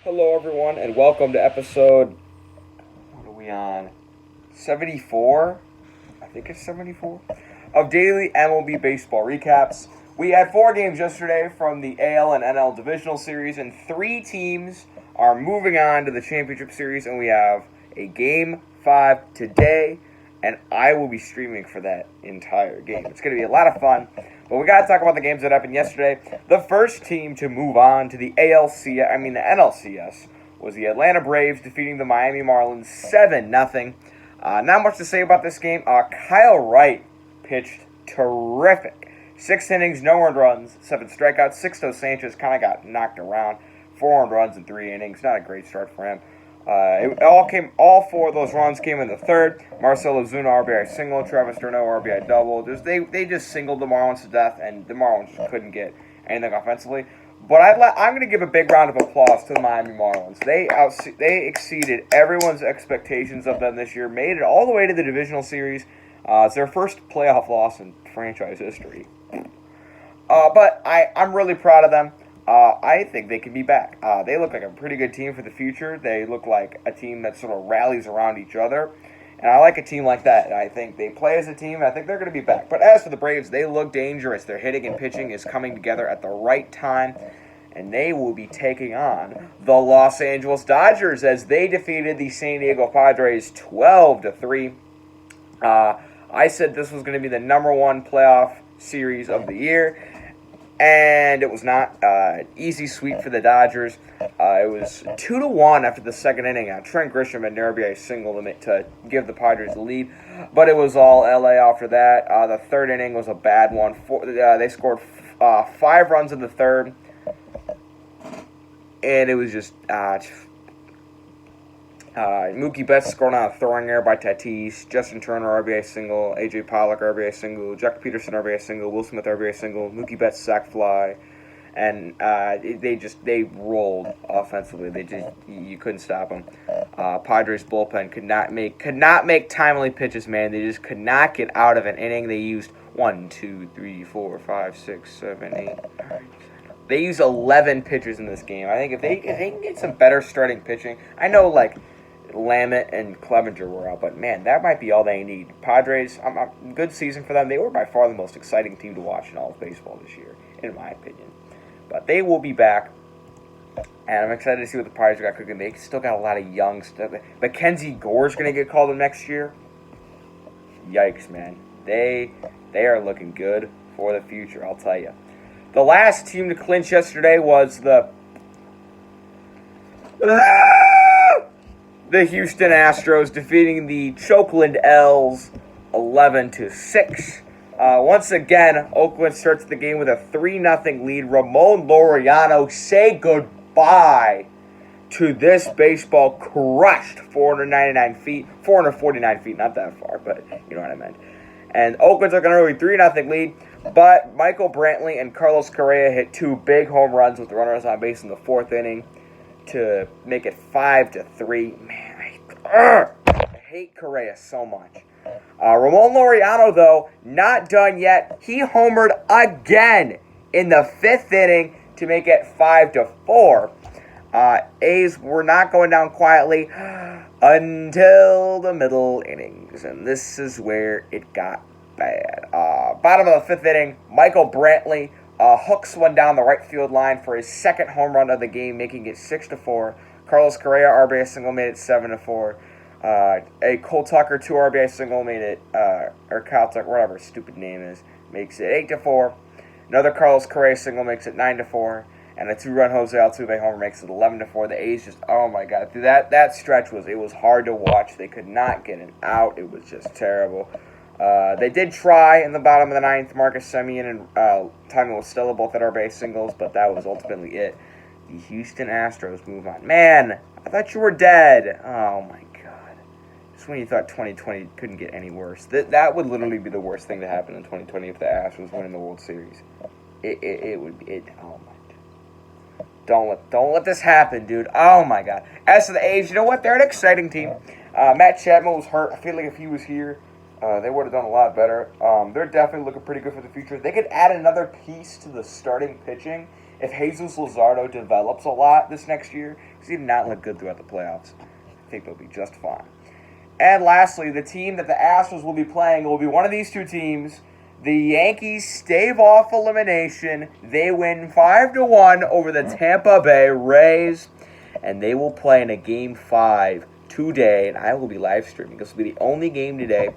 Hello, everyone, and welcome to episode. What are we on? 74? I think it's 74 of Daily MLB Baseball Recaps. We had 4 games yesterday from the AL and NL Divisional Series, and 3 teams are moving on to the Championship Series, and we have a Game 5 today, and I will be streaming for that entire game. It's going to be a lot of fun. But we got to talk about the games that happened yesterday. The first team to move on to the the NLCS was the Atlanta Braves defeating the Miami Marlins 7-0. Not much to say about this game. Kyle Wright pitched terrific. 6 innings, no earned runs, 7 strikeouts. Sixto Sanchez kind of got knocked around. 4 earned runs in 3 innings. Not a great start for him. All 4 of those runs came in the third. Marcell Ozuna RBI single, Travis d'Arnaud RBI double. They just singled the Marlins to death, and the Marlins just couldn't get anything offensively. But I'm going to give a big round of applause to the Miami Marlins. They exceeded everyone's expectations of them this year, made it all the way to the divisional series. It's their first playoff loss in franchise history. But I'm really proud of them. I think they can be back. They look like a pretty good team for the future. They look like a team that sort of rallies around each other. And I like a team like that. And I think they play as a team, and I think they're going to be back. But as for the Braves, they look dangerous. Their hitting and pitching is coming together at the right time. And they will be taking on the Los Angeles Dodgers as they defeated the San Diego Padres 12-3. I said this was going to be the number 1 playoff series of the year. And it was not easy sweep for the Dodgers. It was 2-1 after the second inning. Trent Grisham had an RBI single to give the Padres the lead, but it was all LA after that. The third inning was a bad one. They scored 5 runs in the third, and it was just Mookie Betts scored on a throwing error by Tatis. Justin Turner RBI single. A.J. Pollock RBI single. Jack Peterson RBI single. Will Smith RBI single. Mookie Betts sac fly, and they rolled offensively. You couldn't stop them. Padres bullpen could not make timely pitches. Man, they just could not get out of an inning. They used 1, 2, 3, 4, 5, 6, 7, 8. They used 11 pitchers in this game. I think if they can get some better starting pitching, I know Lamet and Clevenger were out, but man, that might be all they need. Padres, good season for them. They were by far the most exciting team to watch in all of baseball this year, in my opinion. But they will be back, and I'm excited to see what the Padres got cooking. They still got a lot of young stuff. Mackenzie Gore's going to get called up next year. Yikes, man. They are looking good for the future, I'll tell you. The last team to clinch yesterday was the Houston Astros defeating the Chokeland L's 11-6. Once again, Oakland starts the game with a 3-0 lead. Ramon Laureano, say goodbye to this baseball crushed 449 feet, not that far, but you know what I meant. And Oakland took an early 3-0 lead, but Michael Brantley and Carlos Correa hit 2 big home runs with runners on base in the 4th inning to make it 5-3. Man, I hate Correa so much. Ramon Laureano, though, not done yet. He homered again in the 5th inning to make it 5-4. A's were not going down quietly until the middle innings, and this is where it got bad. Bottom of the 5th inning, Michael Brantley hooks one down the right field line for his 2nd home run of the game, making it 6-4. Carlos Correa RBI single made it 7-4. A Cole Tucker 2 RBI single made it, or Kyle Tucker, whatever his stupid name is, makes it 8-4. Another Carlos Correa single makes it 9-4. And a 2-run Jose Altuve homer makes it 11-4. The A's just, oh my God, through that stretch was hard to watch. They could not get an out. It was just terrible. They did try in the bottom of the 9th. Marcus Semien and Tommy Stella both had RBI singles, but that was ultimately it. The Houston Astros move on. Man, I thought you were dead. Oh my God. Just when you thought 2020 couldn't get any worse. That would literally be the worst thing to happen in 2020 if the Astros win in the World Series. It would be. Oh my. Don't let this happen, dude. Oh, my God. As for the A's, you know what? They're an exciting team. Matt Chapman was hurt. I feel like if he was here, they would have done a lot better. They're definitely looking pretty good for the future. They could add another piece to the starting pitching if Jesus Luzardo develops a lot this next year. because he did not look good throughout the playoffs. I think they'll be just fine. And lastly, the team that the Astros will be playing will be one of these two teams. The Yankees stave off elimination. They win 5-1 over the Tampa Bay Rays, and they will play in a Game 5 today, and I will be live streaming. This will be the only game today.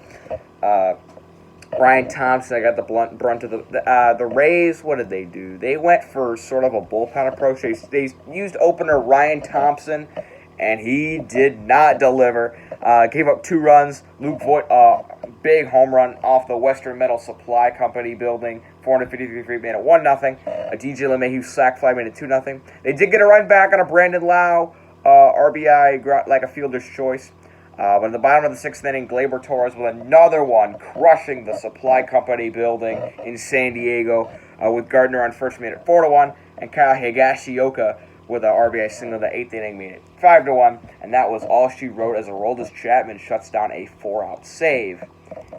Ryan Thompson, I got the brunt of the Rays. What did they do? They went for sort of a bullpen approach. They used opener Ryan Thompson, and he did not deliver. Gave up 2 runs. Luke Voigt, big home run off the Western Metal Supply Company building. 453 feet, made it 1-0. DJ LeMahieu sac fly made it 2-0. They did get a run back on a Brandon Lau RBI, like a fielder's choice. But at the bottom of the 6th inning, Gleyber Torres with another one, crushing the Supply Company building in San Diego. With Gardner on first, made it 4-1, and Kyle Higashioka with an RBI single in the 8th inning, made it 5-1. And that was all she wrote as Aroldis Chapman shuts down a 4-out save,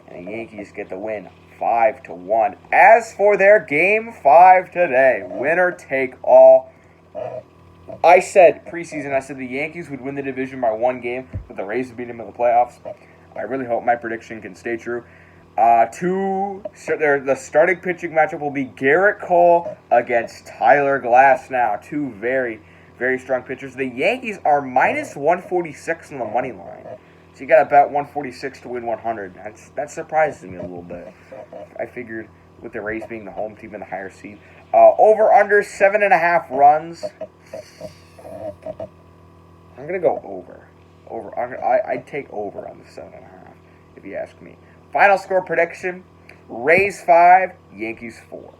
and the Yankees get the win 5-1. As for their Game 5 today, winner take all. I said preseason, the Yankees would win the division by 1 game, but the Rays would beat them in the playoffs. I really hope my prediction can stay true. The starting pitching matchup will be Garrett Cole against Tyler Glasnow. 2 very, very strong pitchers. The Yankees are minus 146 on the money line. So you got to bet 146 to win 100. That surprises me a little bit. I figured with the Rays being the home team and the higher seed. Over under 7.5 runs. I'm gonna go over. I'd take over on the 7.5 if you ask me. Final score prediction: Rays 5, Yankees 4.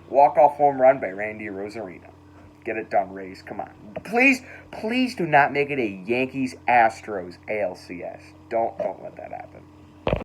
Walk-off home run by Randy Rosarino. Get it done, Rays. Come on. Please do not make it a Yankees-Astros ALCS. Don't let that happen.